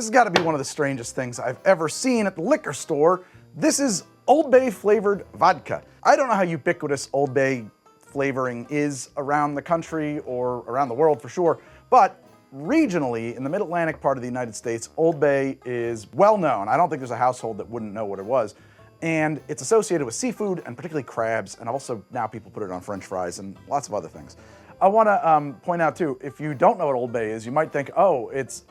This has got to be one of the strangest things I've ever seen at the liquor store. This is Old Bay flavored vodka. I don't know how ubiquitous Old Bay flavoring is around the country or around the world for sure, but regionally, in the mid-Atlantic part of the United States, Old Bay is well known. I don't think there's a household that wouldn't know what it was. And it's associated with seafood and particularly crabs, and also now people put it on French fries and lots of other things. I want to point out too, if you don't know what Old Bay is, you might think, oh, it's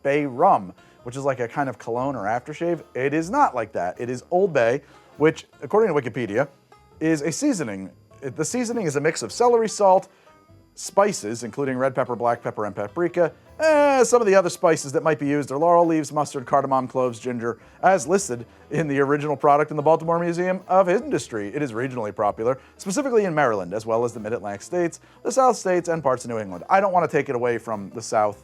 Bay rum, which is like a kind of cologne or aftershave. It is not like that. It is Old Bay, which, according to Wikipedia, is a seasoning. The seasoning is a mix of celery salt, spices, including red pepper, black pepper, and paprika. Some of the other spices that might be used are laurel leaves, mustard, cardamom, cloves, ginger, as listed in the original product in the Baltimore Museum of Industry. It is regionally popular, specifically in Maryland, as well as the Mid-Atlantic states, the South states, and parts of New England. I don't want to take it away from the South.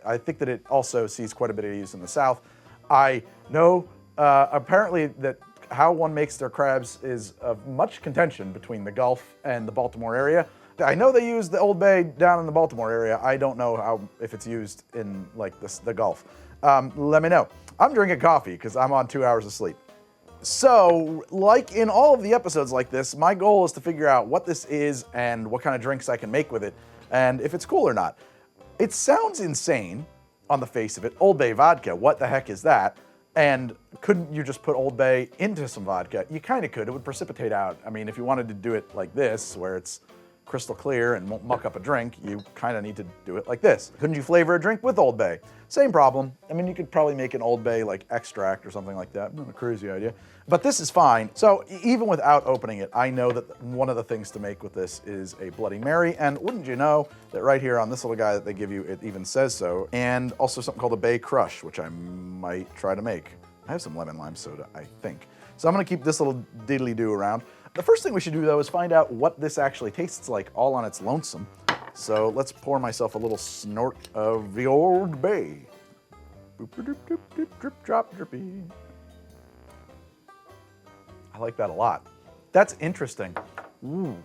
I think that it also sees quite a bit of use in the South. I know apparently that how one makes their crabs is of much contention between the Gulf and the Baltimore area. I know they use the Old Bay down in the Baltimore area. I don't know if it's used in like the Gulf. Let me know. I'm drinking coffee because I'm on 2 hours of sleep. So, like in all of the episodes like this, my goal is to figure out what this is and what kind of drinks I can make with it, and if it's cool or not. It sounds insane on the face of it. Old Bay vodka, what the heck is that? And couldn't you just put Old Bay into some vodka? You kind of could. It would precipitate out. I mean, if you wanted to do it like this, where it's crystal clear and won't muck up a drink, you kind of need to do it like this. Couldn't you flavor a drink with Old Bay? Same problem. I mean, you could probably make an Old Bay like extract or something like that. Not a crazy idea. But this is fine. So even without opening it, I know that one of the things to make with this is a Bloody Mary. And wouldn't you know that right here on this little guy that they give you, it even says so. And also something called a Bay Crush, which I might try to make. I have some lemon lime soda, I think. So I'm gonna keep this little diddly-do around. The first thing we should do, though, is find out what this actually tastes like all on its lonesome. So let's pour myself a little snort of the Old Bay. Boop-a-doop-doop-doop, drip, drop, drippy. I like that a lot. That's interesting. Ooh,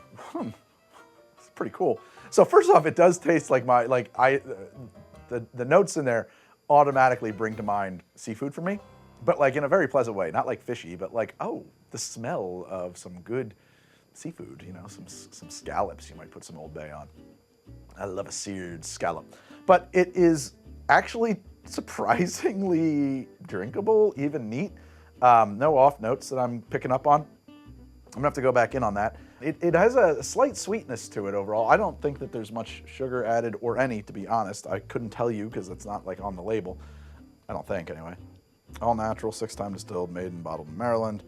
it's pretty cool. So first off, it does taste like the notes in there automatically bring to mind seafood for me, but like in a very pleasant way, not like fishy, but like, oh, the smell of some good seafood, you know, some scallops. You might put some Old Bay on. I love a seared scallop. But it is actually surprisingly drinkable, even neat. No off notes that I'm picking up on. I'm gonna have to go back in on that. It has a slight sweetness to it overall. I don't think that there's much sugar added or any, to be honest. I couldn't tell you because it's not like on the label. I don't think, anyway. All natural, 6-time distilled, made and bottled in Maryland.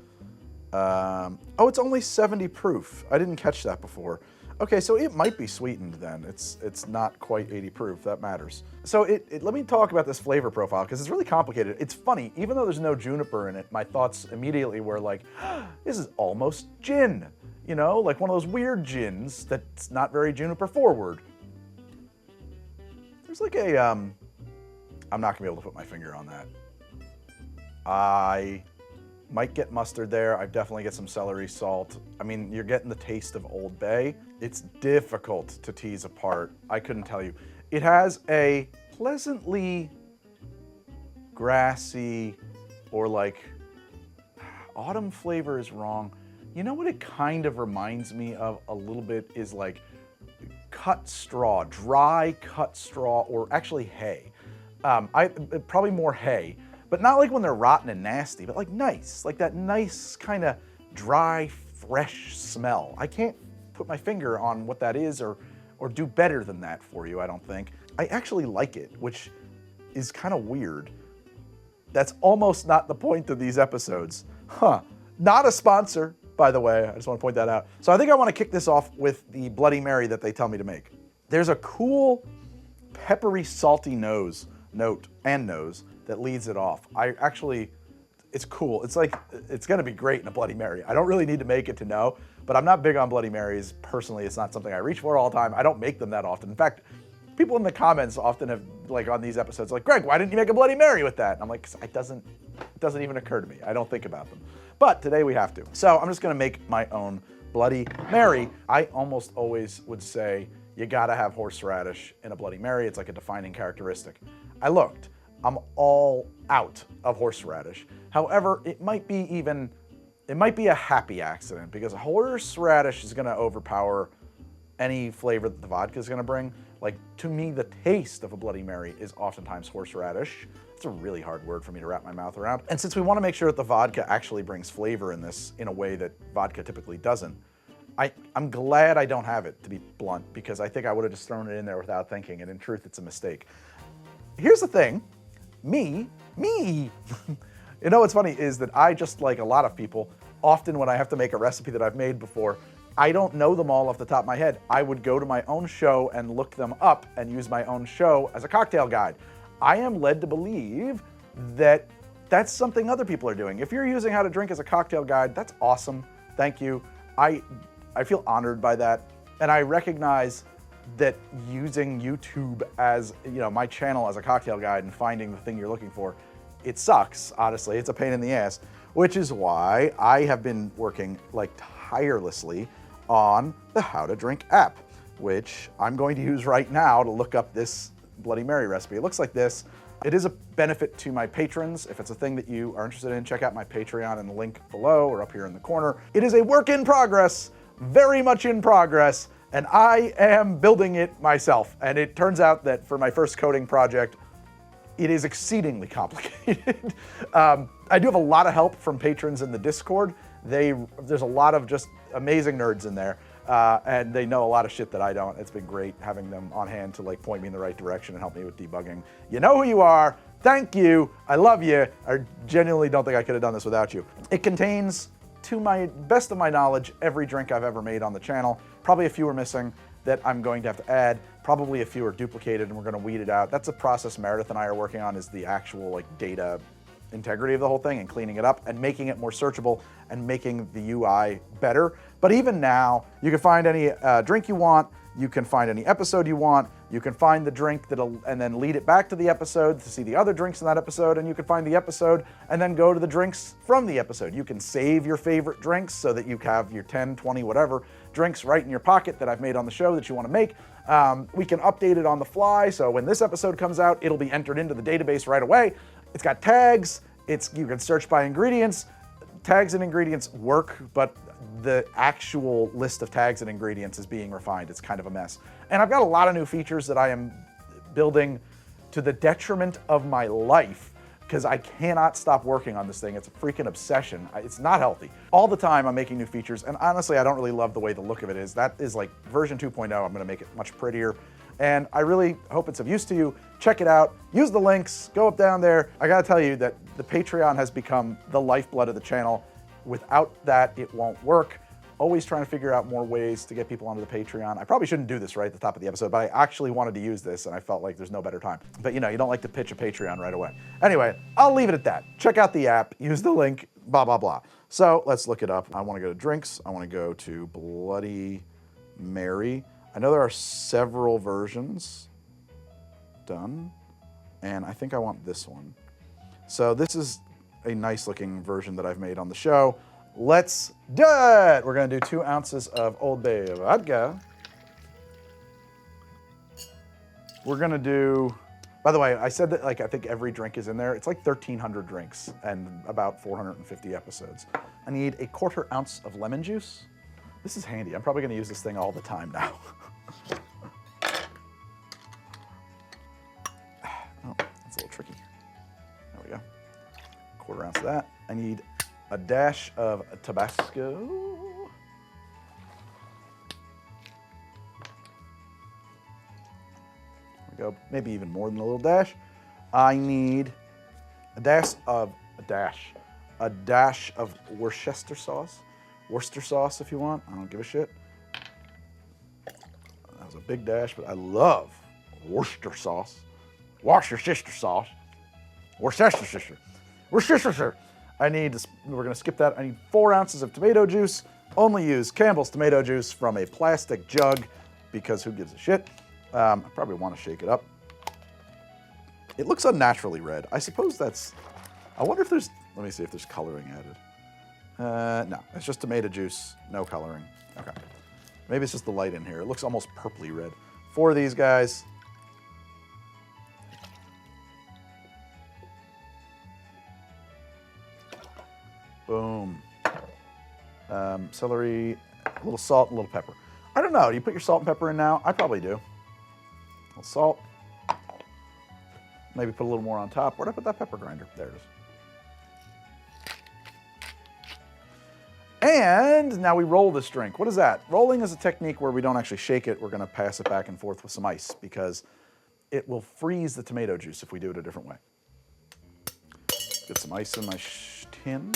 Oh, it's only 70 proof. I didn't catch that before. Okay, so it might be sweetened then. It's not quite 80 proof, that matters. So let me talk about this flavor profile because it's really complicated. It's funny, even though there's no juniper in it, my thoughts immediately were like, this is almost gin. You know, like one of those weird gins that's not very juniper forward. There's like a, I'm not gonna be able to put my finger on that. I might get mustard there. I definitely get some celery salt. I mean, you're getting the taste of Old Bay. It's difficult to tease apart. I couldn't tell you. It has a pleasantly grassy or like autumn flavor is wrong. You know what it kind of reminds me of a little bit is like cut straw, dry cut straw, or actually hay. Probably more hay. But not like when they're rotten and nasty, but like nice, like that nice kind of dry, fresh smell. I can't put my finger on what that is or do better than that for you, I don't think. I actually like it, which is kind of weird. That's almost not the point of these episodes. Huh. Not a sponsor, by the way. I just want to point that out. So I think I want to kick this off with the Bloody Mary that they tell me to make. There's a cool, peppery, salty note that leads it off. It's cool. It's like, it's gonna be great in a Bloody Mary. I don't really need to make it to know, but I'm not big on Bloody Marys. Personally, it's not something I reach for all the time. I don't make them that often. In fact, people in the comments often have, like on these episodes, like, Greg, why didn't you make a Bloody Mary with that? And I'm like, it doesn't even occur to me. I don't think about them. But today we have to. So I'm just gonna make my own Bloody Mary. I almost always would say, you gotta have horseradish in a Bloody Mary. It's like a defining characteristic. I looked. I'm all out of horseradish. However, it might be a happy accident because horseradish is gonna overpower any flavor that the vodka is gonna bring. Like, to me, the taste of a Bloody Mary is oftentimes horseradish. It's a really hard word for me to wrap my mouth around. And since we wanna make sure that the vodka actually brings flavor in this in a way that vodka typically doesn't, I'm glad I don't have it, to be blunt, because I think I would have just thrown it in there without thinking, and in truth, it's a mistake. Here's the thing, me. You know what's funny is that I, just like a lot of people, often when I have to make a recipe that I've made before, I don't know them all off the top of my head. I would go to my own show and look them up and use my own show as a cocktail guide. I am led to believe that that's something other people are doing. If you're using how to drink as a cocktail guide, that's awesome. Thank you. I feel honored by that. And I recognize that using YouTube as, my channel as a cocktail guide and finding the thing you're looking for, it sucks, honestly. It's a pain in the ass, which is why I have been working like tirelessly on the How to Drink app, which I'm going to use right now to look up this Bloody Mary recipe. It looks like this. It is a benefit to my patrons. If it's a thing that you are interested in, check out my Patreon in the link below or up here in the corner. It is a work in progress, very much in progress, and I am building it myself. And it turns out that for my first coding project, it is exceedingly complicated. I do have a lot of help from patrons in the Discord. There's a lot of just amazing nerds in there, and they know a lot of shit that I don't. It's been great having them on hand to like point me in the right direction and help me with debugging. You know who you are. Thank you. I love you. I genuinely don't think I could have done this without you. It contains, to my best of my knowledge, every drink I've ever made on the channel. Probably a few are missing that I'm going to have to add. Probably a few are duplicated and we're gonna weed it out. That's a process Meredith and I are working on, is the actual like data integrity of the whole thing and cleaning it up and making it more searchable and making the UI better. But even now, you can find any drink you want, you can find any episode you want, you can find the drink and then lead it back to the episode to see the other drinks in that episode, and you can find the episode and then go to the drinks from the episode. You can save your favorite drinks so that you have your 10, 20, whatever drinks right in your pocket that I've made on the show that you want to make. We can update it on the fly, so when this episode comes out, it'll be entered into the database right away. It's got tags, you can search by ingredients. Tags and ingredients work, but the actual list of tags and ingredients is being refined. It's kind of a mess. And I've got a lot of new features that I am building to the detriment of my life, because I cannot stop working on this thing. It's a freaking obsession. It's not healthy. All the time I'm making new features, and honestly, I don't really love the way the look of it is. That is like version 2.0. I'm gonna make it much prettier. And I really hope it's of use to you. Check it out, use the links, go up down there. I gotta tell you that the Patreon has become the lifeblood of the channel. Without that, it won't work. Always trying to figure out more ways to get people onto the Patreon. I probably shouldn't do this right at the top of the episode, but I actually wanted to use this and I felt like there's no better time. But you don't like to pitch a Patreon right away. Anyway, I'll leave it at that. Check out the app, use the link, blah, blah, blah. So let's look it up. I wanna go to drinks. I wanna go to Bloody Mary. I know there are several versions done, and I think I want this one. So this is a nice looking version that I've made on the show. Let's do it! We're gonna do 2 ounces of Old Bay Vodka. We're gonna do, by the way, I said that I think every drink is in there. It's like 1,300 drinks and about 450 episodes. I need a 1/4 ounce of lemon juice. This is handy. I'm probably gonna use this thing all the time now. Oh, that's a little tricky. There we go. 1/4 ounce of that. I need a dash of Tabasco. There we go. Maybe even more than a little dash. I need a dash of Worcestershire sauce. Worcester sauce if you want. I don't give a shit. That was a big dash, but I love Worcestershire sauce. Worcestershire sauce. Worcestershire. Worcestershire. We're gonna skip that. I need 4 ounces of tomato juice. Only use Campbell's tomato juice from a plastic jug because who gives a shit? I probably wanna shake it up. It looks unnaturally red. I suppose I wonder if let me see if there's coloring added. No, it's just tomato juice, no coloring. Okay. Maybe it's just the light in here. It looks almost purpley red. 4 of these guys. Boom. Celery, a little salt, a little pepper. I don't know, do you put your salt and pepper in now? I probably do. A little salt. Maybe put a little more on top. Where'd I put that pepper grinder? There it is. And now we roll this drink. What is that? Rolling is a technique where we don't actually shake it. We're going to pass it back and forth with some ice because it will freeze the tomato juice if we do it a different way. Get some ice in my shtin.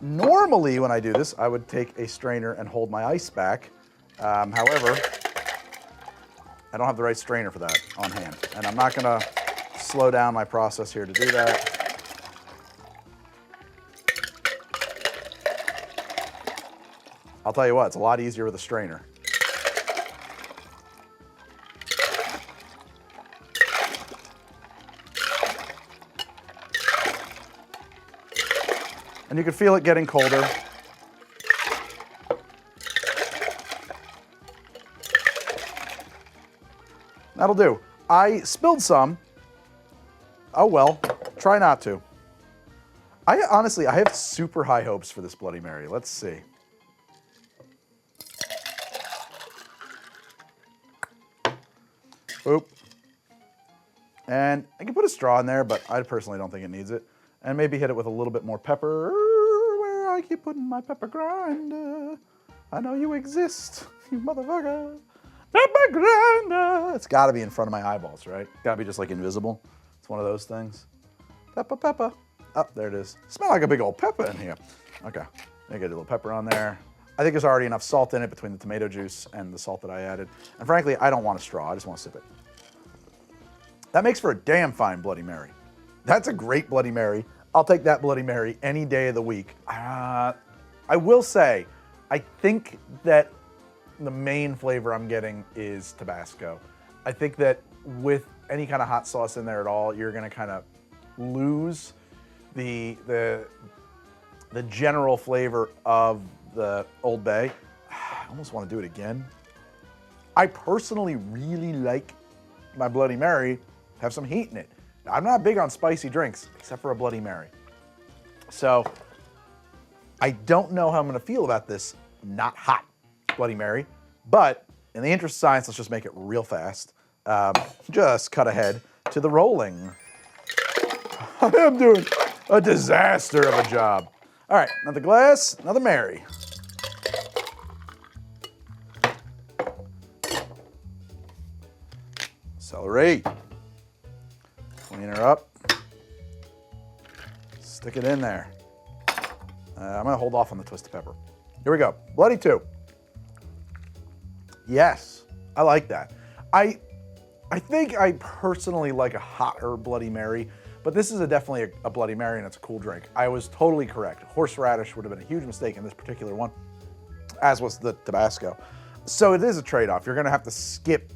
Normally when I do this, I would take a strainer and hold my ice back. However, I don't have the right strainer for that on hand. And I'm not going to slow down my process here to do that. I'll tell you what, it's a lot easier with a strainer. And you can feel it getting colder. That'll do. I spilled some. Oh well, try not to. Honestly, I have super high hopes for this Bloody Mary. Let's see. Oop. And I can put a straw in there, but I personally don't think it needs it. And maybe hit it with a little bit more pepper. Where I keep putting my pepper grinder. I know you exist, you motherfucker. Pepper grinder. It's got to be in front of my eyeballs, right? Got to be just like invisible. It's one of those things. Pepper, pepper. Oh, there it is. Smell like a big old pepper in here. Okay, I get a little pepper on there. I think there's already enough salt in it between the tomato juice and the salt that I added. And frankly, I don't want a straw. I just want to sip it. That makes for a damn fine Bloody Mary. That's a great Bloody Mary. I'll take that Bloody Mary any day of the week. I will say, I think that the main flavor I'm getting is Tabasco. I think that with any kind of hot sauce in there at all, you're going to kind of lose the general flavor of the Old Bay. I almost want to do it again. I personally really like my Bloody Mary have some heat in it. Now, I'm not big on spicy drinks, except for a Bloody Mary. So I don't know how I'm going to feel about this not hot Bloody Mary, but in the interest of science, let's just make it real fast. Just cut ahead to the rolling. I am doing a disaster of a job. All right, another glass, another Mary. Celery. Clean her up. Stick it in there. I'm gonna hold off on the twisted pepper. Here we go, Bloody 2. Yes, I like that. I think I personally like a hotter Bloody Mary, but this is definitely a Bloody Mary and it's a cool drink. I was totally correct. Horseradish would have been a huge mistake in this particular one, as was the Tabasco. So it is a trade-off. You're gonna have to skip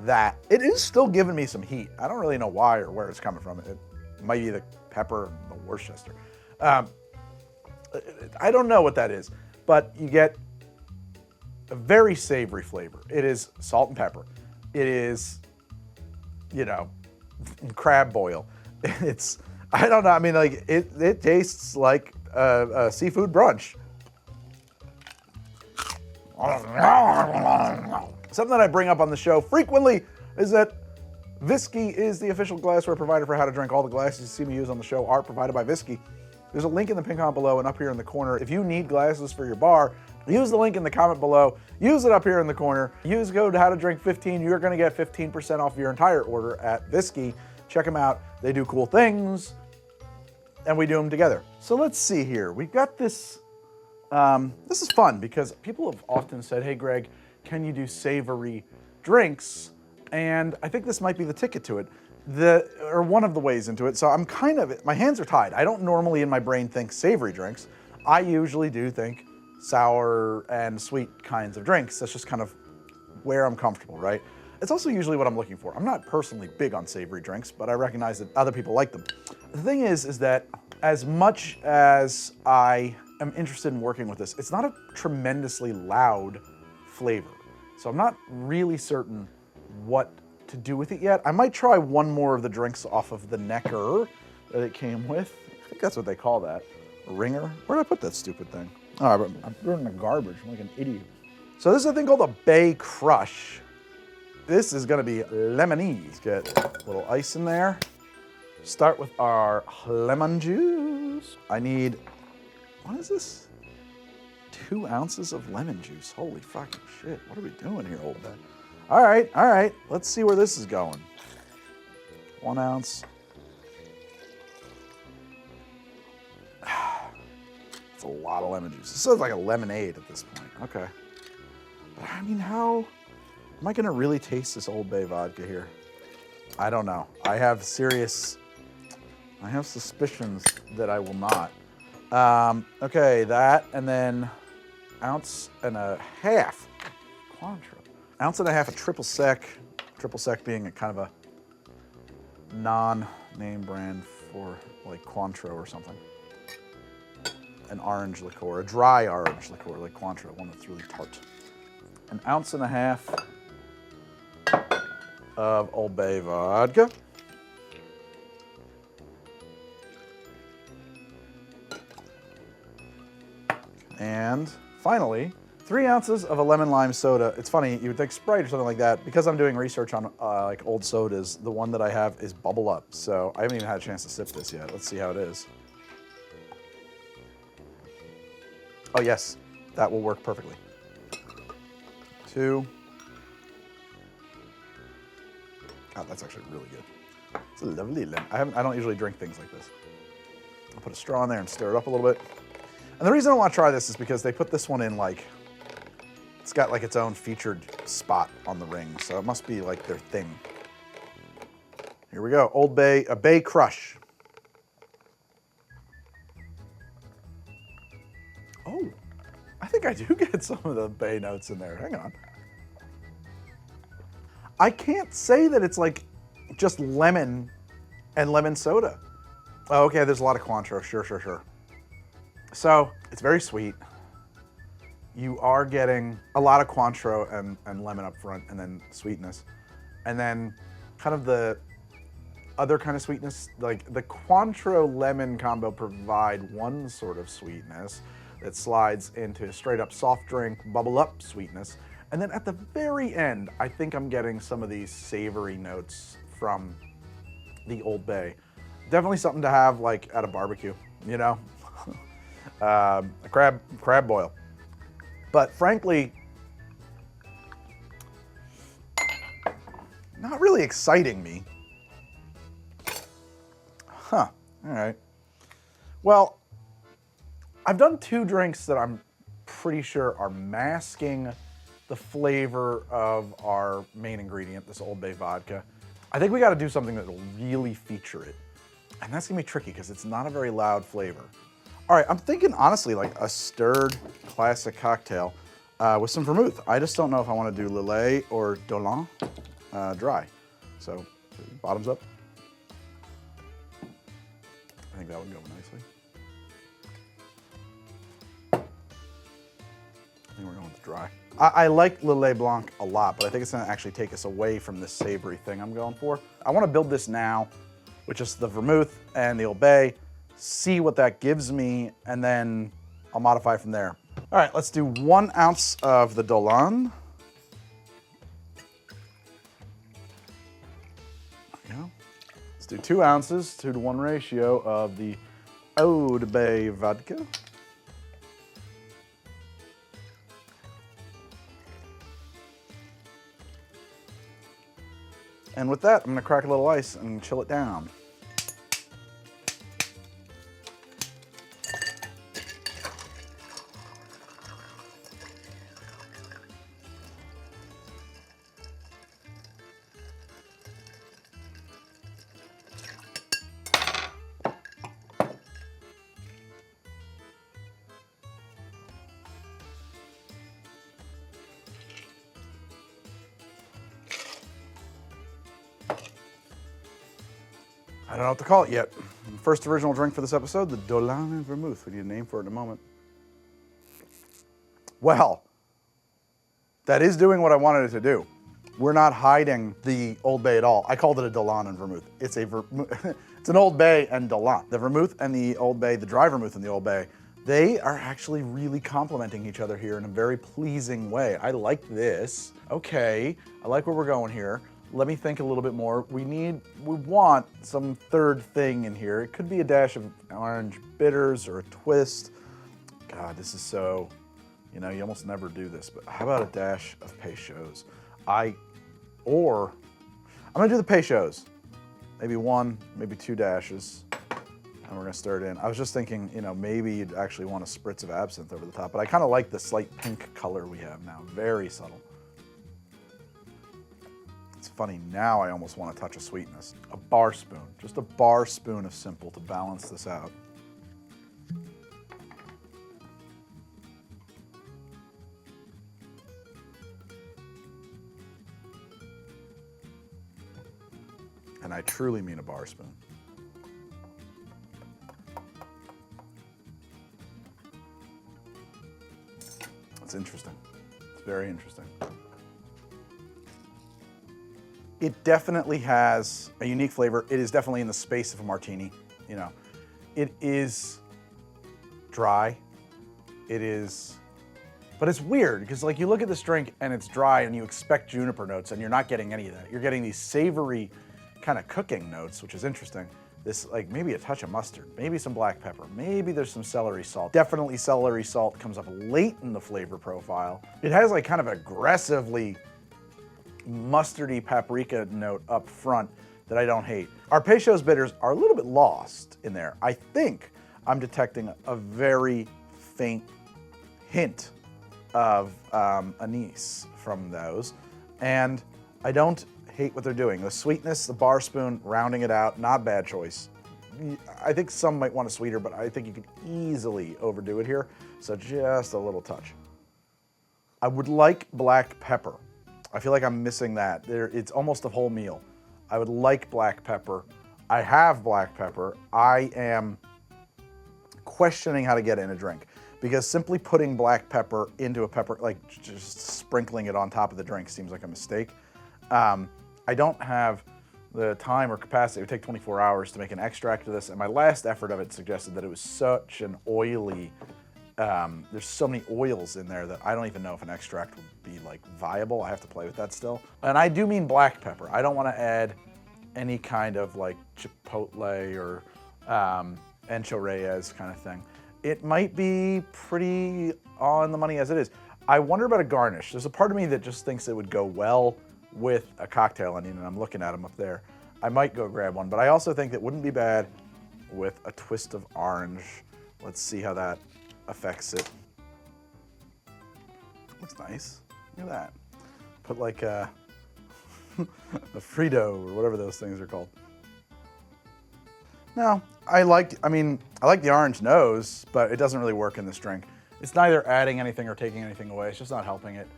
that. It is still giving me some heat. I don't really know why or where it's coming from. It might be the pepper and the Worcestershire. I don't know what that is, but you get a very savory flavor. It is salt and pepper. It is, you know, crab boil. It's, I don't know, I mean, like, it tastes like a seafood brunch. Something that I bring up on the show frequently is that Whiskey is the official glassware provider for how to drink. All the glasses you see me use on the show are provided by Whiskey. There's a link in the pin comment below and up here in the corner. If you need glasses for your bar, use the link in the comment below. Use it up here in the corner. Use code HowToDrink15. You're going to get 15% off your entire order at Whiskey. Check them out. They do cool things, and we do them together. So let's see here. We've got this. This is fun because people have often said, hey, Greg, can you do savory drinks? And I think this might be the ticket to it. Or one of the ways into it. So I'm kind of, my hands are tied. I don't normally in my brain think savory drinks. I usually do think sour and sweet kinds of drinks. That's just kind of where I'm comfortable, right? It's also usually what I'm looking for. I'm not personally big on savory drinks, but I recognize that other people like them. The thing is that as much as I am interested in working with this, it's not a tremendously loud flavor. So I'm not really certain what to do with it yet. I might try one more of the drinks off of the Necker. that it came with. I think that's what they call that. A ringer? Where did I put that stupid thing? Oh, I threw it in the garbage. I'm like an idiot. So this is a thing called a Bay Crush. This is gonna be lemonade. Get a little ice in there. Start with our lemon juice. I need, what is this? 2 ounces of lemon juice. Holy fucking shit. What are we doing here, old man? All right. Let's see where this is going. 1 ounce. It's a lot of lemon juice. This is like a lemonade at this point. Okay. But I mean, how am I gonna really taste this Old Bay vodka here? I don't know. I have suspicions that I will not. Okay, that, and then 1.5 ounces Cointreau. 1.5 ounces of triple sec. Triple sec being a kind of a non-name brand for like Cointreau or something. An orange liqueur, a dry orange liqueur like Cointreau, one that's really tart. 1.5 ounces of Old Bay vodka. And finally, 3 ounces of a lemon lime soda. It's funny, you would think Sprite or something like that. Because I'm doing research on like old sodas, the one that I have is Bubble Up. So I haven't even had a chance to sip this yet. Let's see how it is. Oh yes, that will work perfectly. 2. God, that's actually really good. It's a lovely lemon. I don't usually drink things like this. I'll put a straw in there and stir it up a little bit. And the reason I want to try this is because they put this one in like, it's got like its own featured spot on the ring, so it must be like their thing. Here we go, Old Bay, a Bay Crush. Oh, I think I do get some of the bay notes in there. Hang on. I can't say that it's like just lemon and lemon soda. Oh, okay, there's a lot of Cointreau, sure. So it's very sweet. You are getting a lot of Cointreau and lemon up front, and then sweetness. And then kind of the other kind of sweetness, like the Cointreau lemon combo provide one sort of sweetness that slides into straight up soft drink, bubble up sweetness. And then at the very end, I think I'm getting some of these savory notes from the Old Bay. Definitely something to have like at a barbecue, you know? A crab boil. But frankly, not really exciting me. Huh, all right. Well, I've done 2 drinks that I'm pretty sure are masking the flavor of our main ingredient, this Old Bay vodka. I think we gotta do something that'll really feature it. And that's gonna be tricky because it's not a very loud flavor. All right, I'm thinking honestly like a stirred classic cocktail with some vermouth. I just don't know if I wanna do Lillet or Dolan dry. So bottoms up. I think that would go nicely. I think we're going with dry. I like Lillet Blanc a lot, but I think it's gonna actually take us away from this savory thing I'm going for. I wanna build this now with just the vermouth and the Old Bay, see what that gives me, and then I'll modify from there. All right, let's do 1 ounce of the Dolan. There we go. Let's do 2 ounces, 2-to-1 ratio of the Old Bay vodka. And with that, I'm gonna crack a little ice and chill it down. I don't know what to call it yet. First original drink for this episode, the Dolan and Vermouth. We need a name for it in a moment. Well, that is doing what I wanted it to do. We're not hiding the Old Bay at all. I called it a Delan and vermouth. It's it's an Old Bay and Delan. The vermouth and the Old Bay, the dry vermouth and the Old Bay, they are actually really complementing each other here in a very pleasing way. I like this. Okay, I like where we're going here. Let me think a little bit more. We want some third thing in here. It could be a dash of orange bitters or a twist. God, this is so, you know, you almost never do this, but how about a dash of Peychaud's? I'm gonna do the Peychaud's. Maybe one, maybe two dashes, and we're gonna stir it in. I was just thinking, you know, maybe you'd actually want a spritz of absinthe over the top, but I kind of like the slight pink color we have now, very subtle. It's funny, now I almost want a touch of sweetness. A bar spoon, just a bar spoon of simple to balance this out. And I truly mean a bar spoon. It's interesting. It's very interesting. It definitely has a unique flavor. It is definitely in the space of a martini, you know. It is dry. It is, but it's weird because like you look at this drink and it's dry and you expect juniper notes and you're not getting any of that. You're getting these savory kind of cooking notes, which is interesting. This, like maybe a touch of mustard, maybe some black pepper, maybe there's some celery salt. Definitely celery salt comes up late in the flavor profile. It has like kind of aggressively mustardy paprika note up front that I don't hate. Our Peychaud's bitters are a little bit lost in there. I think I'm detecting a very faint hint of anise from those, and I don't hate what they're doing. The sweetness, the bar spoon, rounding it out, not a bad choice. I think some might want it sweeter, but I think you could easily overdo it here, so just a little touch. I would like black pepper. I feel like I'm missing that. It's almost a whole meal. I would like black pepper. I have black pepper. I am questioning how to get it in a drink because simply putting black pepper into a pepper, like just sprinkling it on top of the drink seems like a mistake. I don't have the time or capacity. It would take 24 hours to make an extract of this, and my last effort of it suggested that it was such an oily, there's so many oils in there that I don't even know if an extract would be like viable. I have to play with that still. And I do mean black pepper. I don't want to add any kind of like chipotle or ancho reyes kind of thing. It might be pretty on the money as it is. I wonder about a garnish. There's a part of me that just thinks it would go well with a cocktail onion, and I'm looking at them up there. I might go grab one, but I also think that wouldn't be bad with a twist of orange. Let's see how that affects it. Looks nice. Look at that. Put like a Frito or whatever those things are called. No, I like the orange nose, but it doesn't really work in this drink. It's neither adding anything or taking anything away. It's just not helping it.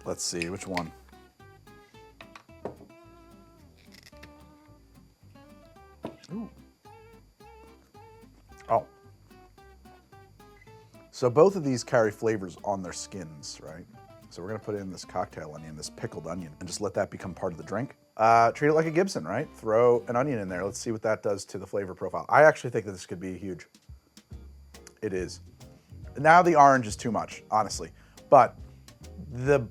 Let's see, which one? Ooh. Oh. So both of these carry flavors on their skins, right? So we're gonna put in this cocktail onion, this pickled onion, and just let that become part of the drink. Treat it like a Gibson, right? Throw an onion in there. Let's see what that does to the flavor profile. I actually think that this could be huge. It is. Now the orange is too much, honestly. But the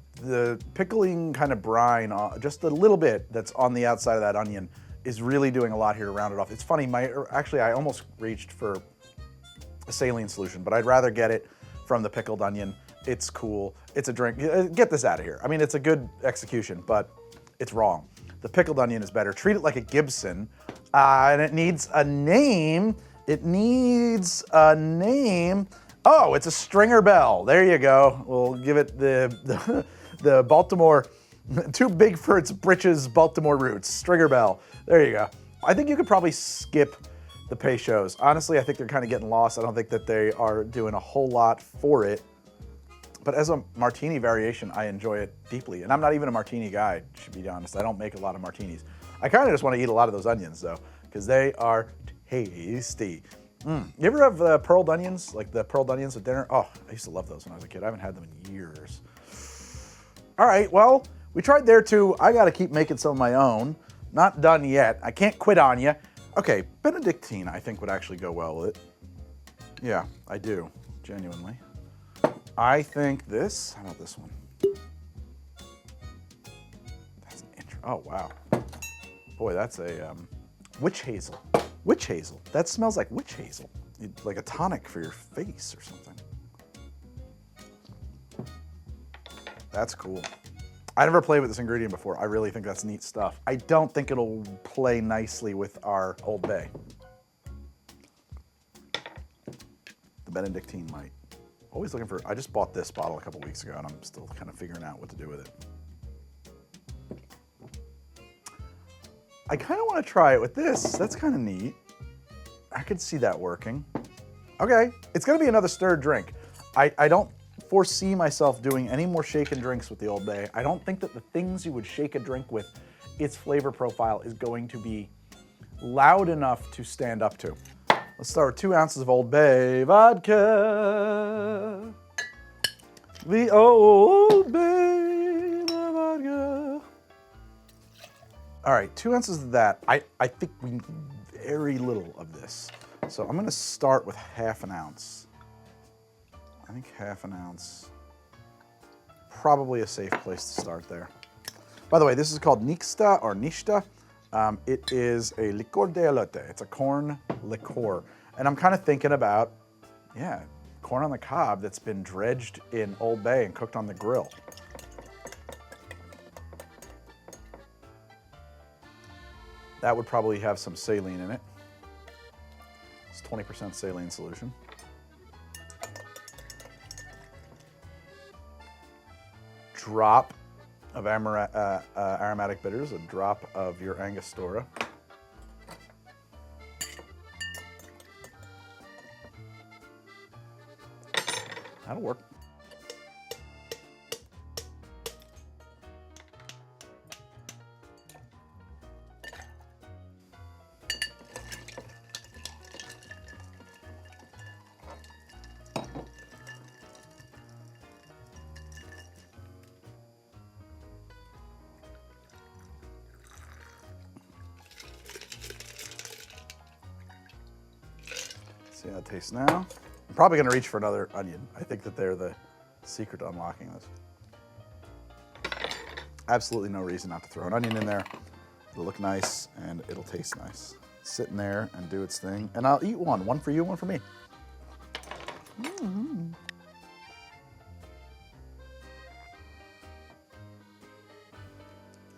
pickling kind of brine, just a little bit that's on the outside of that onion is really doing a lot here to round it off. It's funny, actually I almost reached for a saline solution, but I'd rather get it from the pickled onion. It's cool, it's a drink. Get this out of here. I mean, it's a good execution, but it's wrong. The pickled onion is better. Treat it like a Gibson, and it needs a name. It needs a name. Oh, it's a Stringer Bell. There you go. We'll give it the Baltimore, too big for its britches Baltimore roots. Stringer Bell. There you go. I think you could probably skip the Peychaud's. Honestly, I think they're kind of getting lost. I don't think that they are doing a whole lot for it. But as a martini variation, I enjoy it deeply. And I'm not even a martini guy, to be honest. I don't make a lot of martinis. I kind of just want to eat a lot of those onions, though, because they are tasty. You ever have pearled onions, like the pearled onions at dinner? Oh, I used to love those when I was a kid. I haven't had them in years. All right, well, we tried there too. I gotta keep making some of my own. Not done yet. I can't quit on you. Okay, Benedictine I think would actually go well with it. Yeah, I do, genuinely. I think this, how about this one? That's an oh wow. Boy, that's a witch hazel. Witch hazel. That smells like witch hazel. Like a tonic for your face or something. That's cool. I never played with this ingredient before. I really think that's neat stuff. I don't think it'll play nicely with our Old Bay. The Benedictine might. Always looking for, I just bought this bottle a couple weeks ago and I'm still kind of figuring out what to do with it. I kind of want to try it with this. That's kind of neat. I could see that working. Okay, it's gonna be another stirred drink. I don't foresee myself doing any more shaken drinks with the Old Bay. I don't think that the things you would shake a drink with, its flavor profile is going to be loud enough to stand up to. Let's start with 2 ounces of Old Bay vodka. The Old Bay vodka. All right, 2 ounces of that. I think we need very little of this. So I'm gonna start with ½ an ounce. I think ½ an ounce. Probably a safe place to start there. By the way, this is called Nixta or Nishta. It is a licor de elote. It's a corn liqueur. And I'm kind of thinking about, yeah, corn on the cob that's been dredged in Old Bay and cooked on the grill. That would probably have some saline in it. It's 20% saline solution. Drop of aromatic bitters, a drop of your Angostura. That'll work. See how it tastes now. I'm probably gonna reach for another onion. I think that they're the secret to unlocking this. Absolutely no reason not to throw an onion in there. It'll look nice and it'll taste nice. Sit in there and do its thing. And I'll eat one. One for you, one for me. Mm-hmm.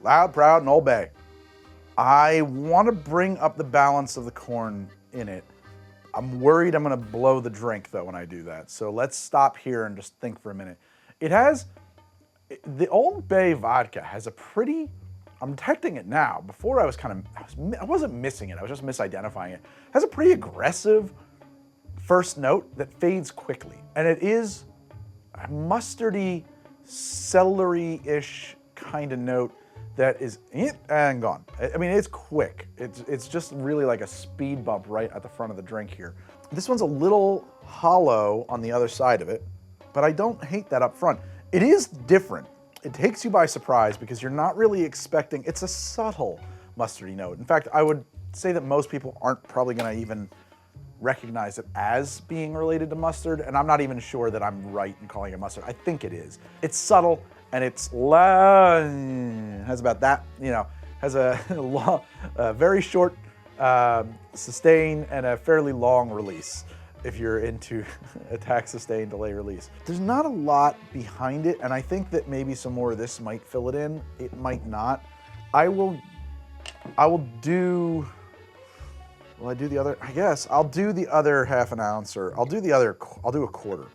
Loud, proud, and Old Bay. I want to bring up the balance of the corn in it. I'm worried I'm gonna blow the drink though when I do that. So let's stop here and just think for a minute. It has, the Old Bay vodka has a pretty, I'm detecting it now. Before I was I wasn't missing it, I was just misidentifying it. It has a pretty aggressive first note that fades quickly. And it is a mustardy, celery-ish kind of note that is and gone. I mean, it's quick. It's just really like a speed bump right at the front of the drink here. This one's a little hollow on the other side of it, but I don't hate that up front. It is different. It takes you by surprise because you're not really expecting, it's a subtle mustardy note. In fact, I would say that most people aren't probably gonna even recognize it as being related to mustard, and I'm not even sure that I'm right in calling it mustard. I think it is. It's subtle, and it's loud, has about that, has a very short sustain and a fairly long release if you're into attack, sustain, delay, release. There's not a lot behind it, and I think that maybe some more of this might fill it in. It might not. I will do, will I do the other? I guess I'll do the other ½ an ounce, or I'll do a quarter.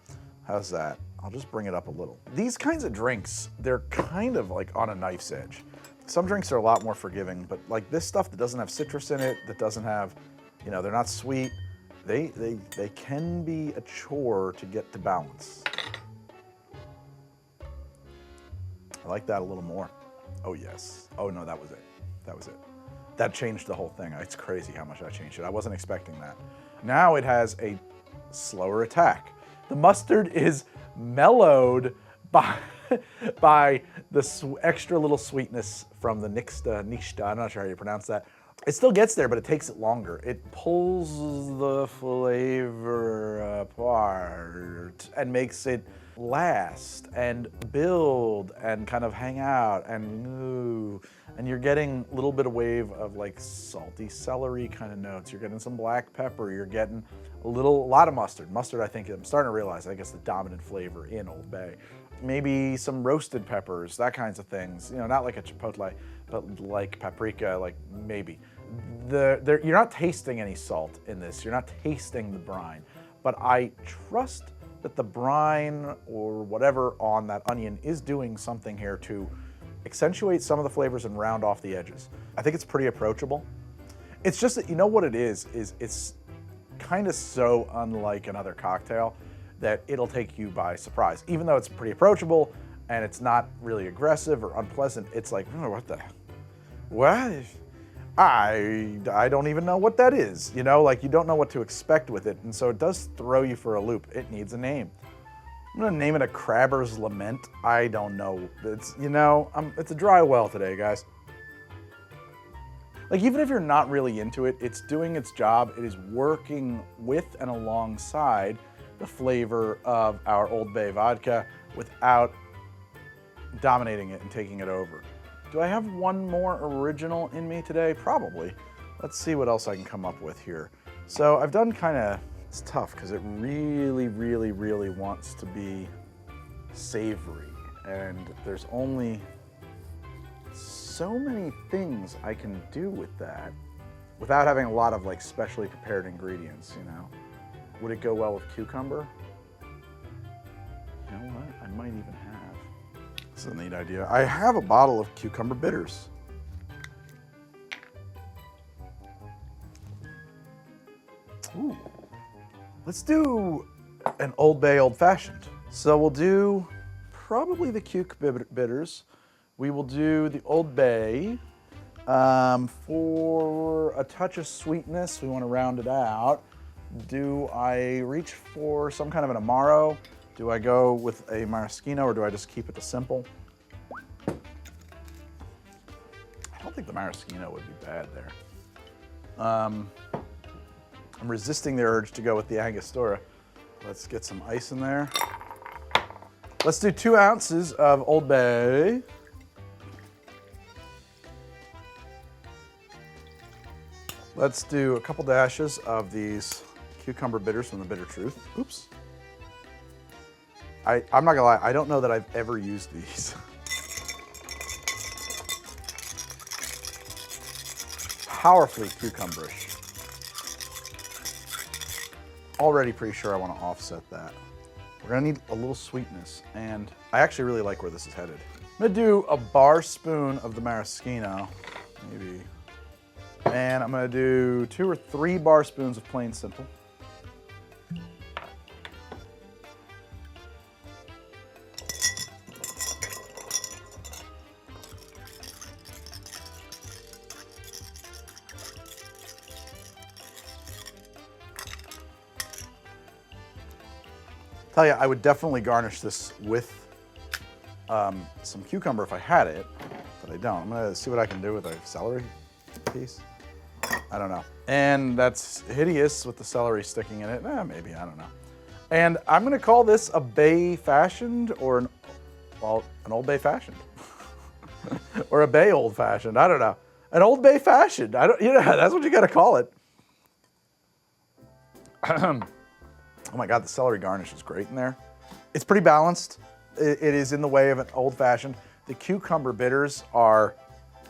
How's that? I'll just bring it up a little. These kinds of drinks, they're kind of like on a knife's edge. Some drinks are a lot more forgiving, but like this stuff that doesn't have citrus in it, that doesn't have, they're not sweet, they can be a chore to get to balance. I like that a little more. Oh yes. Oh no, that was it. That was it. That changed the whole thing. It's crazy how much I changed it. I wasn't expecting that. Now it has a slower attack. The mustard is mellowed by, by the extra little sweetness from the nixta, I'm not sure how you pronounce that. It still gets there, but it takes it longer. It pulls the flavor apart and makes it last and build and kind of hang out and you're getting a little bit of wave of like salty celery kind of notes. You're getting some black pepper. You're getting a lot of mustard. Mustard, I think, I'm starting to realize, I guess, the dominant flavor in Old Bay. Maybe some roasted peppers, that kinds of things. You know, not like a chipotle, but like paprika, like maybe. You're not tasting any salt in this. You're not tasting the brine, but I trust that the brine or whatever on that onion is doing something here to accentuate some of the flavors and round off the edges. I think it's pretty approachable. It's just that, you know what it is it's kind of so unlike another cocktail that it'll take you by surprise. Even though it's pretty approachable and it's not really aggressive or unpleasant, it's like, oh, what? I don't even know what that is. You know, like you don't know what to expect with it. And so it does throw you for a loop. It needs a name. I'm gonna name it a Crabber's Lament. I don't know. It's, you know, it's a dry well today, guys. Like, even if you're not really into it, it's doing its job. It is working with and alongside the flavor of our Old Bay vodka without dominating it and taking it over. Do I have one more original in me today? Probably. Let's see what else I can come up with here. So I've done kind of, it's tough because it really, really, really wants to be savory. And there's only so many things I can do with that without having a lot of like specially prepared ingredients, you know? Would it go well with cucumber? You know what? I might even have. This is a neat idea. I have a bottle of cucumber bitters. Ooh. Let's do an Old Bay Old Fashioned. So we'll do probably the cucumber bitters. We will do the Old Bay. For a touch of sweetness, we want to round it out. Do I reach for some kind of an Amaro? Do I go with a maraschino, or do I just keep it to simple? I don't think the maraschino would be bad there. I'm resisting the urge to go with the Angostura. Let's get some ice in there. Let's do 2 ounces of Old Bay. Let's do a couple dashes of these cucumber bitters from the Bitter Truth. Oops. I'm not gonna lie, I don't know that I've ever used these. Powerfully cucumberish. Already pretty sure I want to offset that. We're gonna need a little sweetness, and I actually really like where this is headed. I'm gonna do a bar spoon of the maraschino, maybe. And I'm gonna do 2 or 3 bar spoons of plain simple. Tell you, I would definitely garnish this with some cucumber if I had it, but I don't. I'm gonna see what I can do with a celery piece. I don't know. And that's hideous with the celery sticking in it. Maybe, I don't know. And I'm gonna call this a Bay Fashioned or an Old Bay Fashioned. Or a Bay Old Fashioned, I don't know. An Old Bay Fashioned, that's what you gotta call it. Oh my God, the celery garnish is great in there. It's pretty balanced. It is in the way of an Old Fashioned. The cucumber bitters are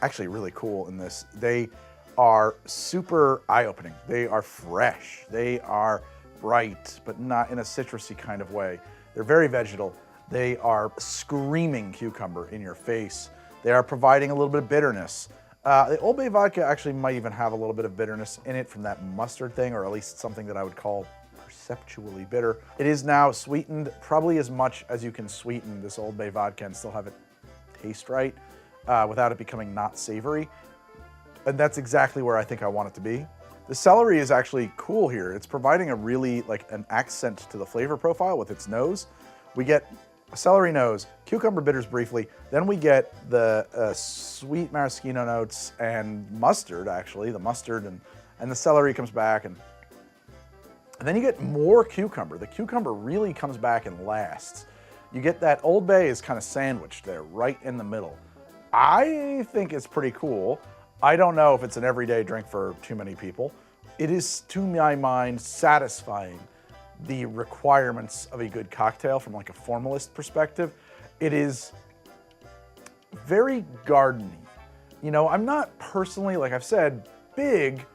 actually really cool in this. They are super eye-opening. They are fresh. They are bright, but not in a citrusy kind of way. They're very vegetal. They are screaming cucumber in your face. They are providing a little bit of bitterness. The Old Bay vodka actually might even have a little bit of bitterness in it from that mustard thing, or at least something that I would call perceptually bitter. It is now sweetened probably as much as you can sweeten this Old Bay vodka and still have it taste right without it becoming not savory. And that's exactly where I think I want it to be. The celery is actually cool here. It's providing a really, like, an accent to the flavor profile with its nose. We get a celery nose, cucumber bitters briefly, then we get the sweet maraschino notes and mustard, actually, the mustard, and the celery comes back, and then you get more cucumber. The cucumber really comes back and lasts. You get that Old Bay is kind of sandwiched there, right in the middle. I think it's pretty cool. I don't know if it's an everyday drink for too many people. It is, to my mind, satisfying the requirements of a good cocktail from like a formalist perspective. It is very gardeny. You know, I'm not personally, like I've said, big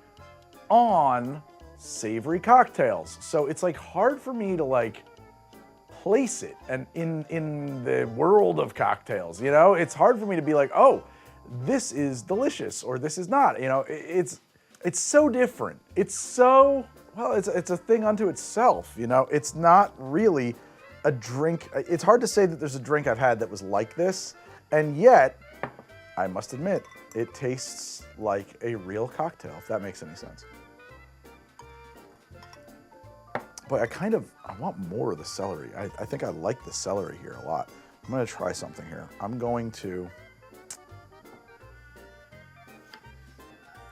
on savory cocktails. So it's like hard for me to like place it and in the world of cocktails, you know? It's hard for me to be like, oh, this is delicious or this is not. You know, it's so different. It's so, well, it's a thing unto itself, you know? It's not really a drink. It's hard to say that there's a drink I've had that was like this, and yet, I must admit, it tastes like a real cocktail, if that makes any sense. But I want more of the celery. I think I like the celery here a lot. I'm gonna try something here. I'm going to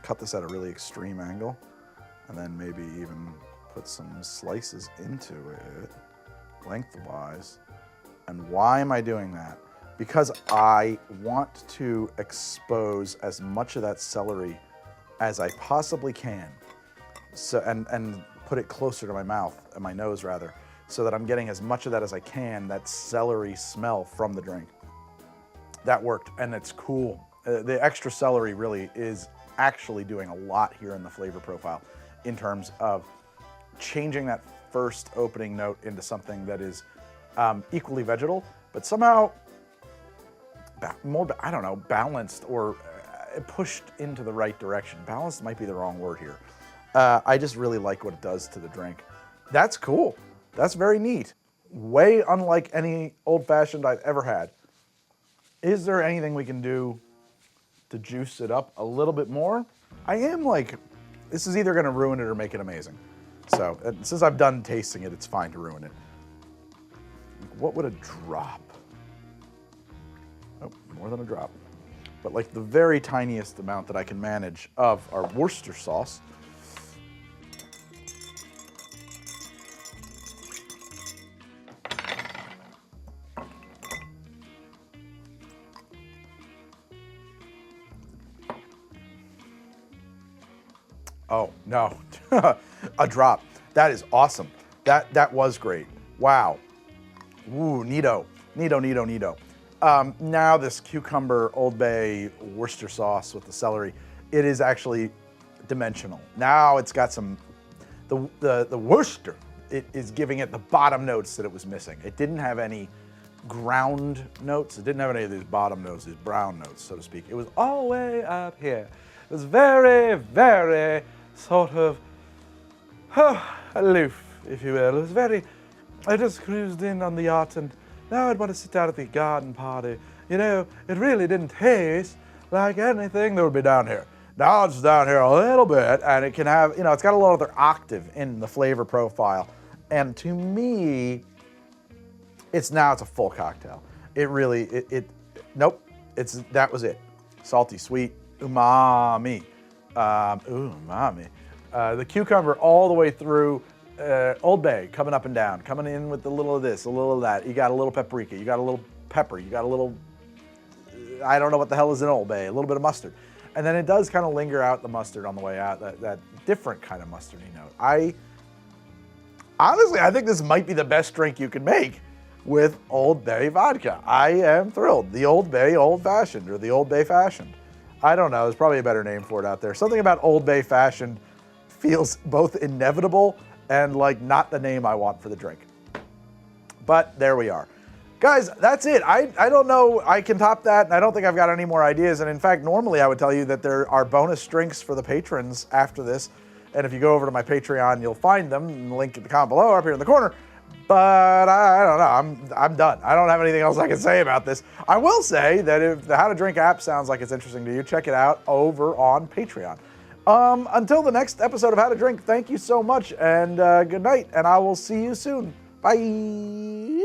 cut this at a really extreme angle, and then maybe even put some slices into it, lengthwise. And why am I doing that? Because I want to expose as much of that celery as I possibly can. So, and put it closer to my mouth, and my nose rather, so that I'm getting as much of that as I can, that celery smell from the drink. That worked, and it's cool. The extra celery really is actually doing a lot here in the flavor profile in terms of changing that first opening note into something that is equally vegetal, but somehow more, I don't know, balanced or pushed into the right direction. Balanced might be the wrong word here. I just really like what it does to the drink. That's cool. That's very neat. Way unlike any old-fashioned I've ever had. Is there anything we can do to juice it up a little bit more? I am like, this is either gonna ruin it or make it amazing. So, since I've done tasting it, it's fine to ruin it. What would a drop? Oh, more than a drop. But like the very tiniest amount that I can manage of our Worcestershire sauce. Oh, no, a drop. That is awesome. That was great. Wow. Ooh, neato, neato, neato, neato. Now this cucumber Old Bay Worcestershire sauce with the celery, it is actually dimensional. Now it's got some, the Worcester, it is giving it the bottom notes that it was missing. It didn't have any ground notes. It didn't have any of these bottom notes, these brown notes, so to speak. It was all the way up here. It was very, very sort of aloof, if you will. It was very, I just cruised in on the yacht and now I'd want to sit down at the garden party. You know, it really didn't taste like anything that would be down here. Now it's down here a little bit and it can have, you know, it's got a little other octave in the flavor profile. And to me, it's a full cocktail. It really, nope, that was it. Salty, sweet, umami. Umami. The cucumber all the way through, Old Bay coming up and down, coming in with a little of this, a little of that. You got a little paprika, you got a little pepper, you got a little, I don't know what the hell is in Old Bay, a little bit of mustard. And then it does kind of linger out the mustard on the way out, that different kind of mustardy note. Honestly, I think this might be the best drink you can make with Old Bay vodka. I am thrilled. The Old Bay Old Fashioned, or the Old Bay Fashioned. I don't know, there's probably a better name for it out there. Something about Old Bay Fashioned feels both inevitable and like not the name I want for the drink. But there we are. Guys, that's it. I don't know I can top that, and I don't think I've got any more ideas. And in fact, normally I would tell you that there are bonus drinks for the patrons after this. And if you go over to my Patreon, you'll find them, link in the comment below, up here in the corner. But I don't know, I'm done. I don't have anything else I can say about this. I will say that if the How to Drink app sounds like it's interesting to you, check it out over on Patreon. Until the next episode of How to Drink, thank you so much, and good night, and I will see you soon. Bye.